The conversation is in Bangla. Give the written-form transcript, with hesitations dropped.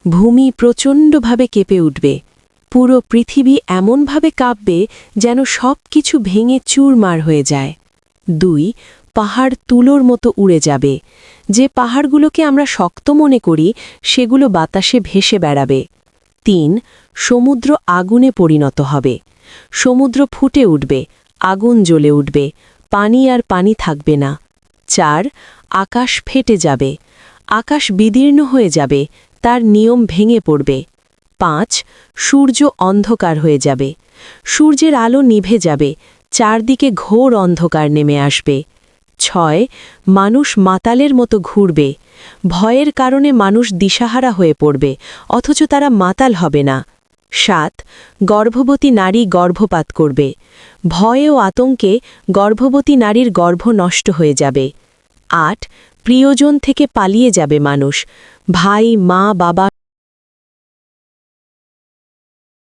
ভূমি প্রচণ্ডভাবে কেঁপে উঠবে, পুরো পৃথিবী এমনভাবে কাঁপবে যেন সব কিছু ভেঙে চুরমার হয়ে যায়। 2 পাহাড় তুলোর মতো উড়ে যাবে, যে পাহাড়গুলোকে আমরা শক্ত মনে করি সেগুলো বাতাসে ভেসে বেড়াবে। 3 সমুদ্র আগুনে পরিণত হবে, সমুদ্র ফুটে উঠবে, আগুন জ্বলে উঠবে, পানি আর পানি থাকবে না। 4 আকাশ ফেটে যাবে, আকাশ বিদীর্ণ হয়ে যাবে, তার নিয়ম ভেঙে পড়বে। 5 সূর্য অন্ধকার হয়ে যাবে, সূর্যের আলো নিভে যাবে, চারদিকে ঘোর অন্ধকার নেমে আসবে। 6 মানুষ মাতালের মতো ঘুরবে, ভয়ের কারণে মানুষ দিশাহারা হয়ে পড়বে, অথচ তারা মাতাল হবে না। 7 গর্ভবতী নারী গর্ভপাত করবে, ভয়ে ও আতঙ্কে গর্ভবতী নারীর গর্ভ নষ্ট হয়ে যাবে। 8 প্রিয়জন থেকে পালিয়ে যাবে মানুষ, ভাই মা বাবা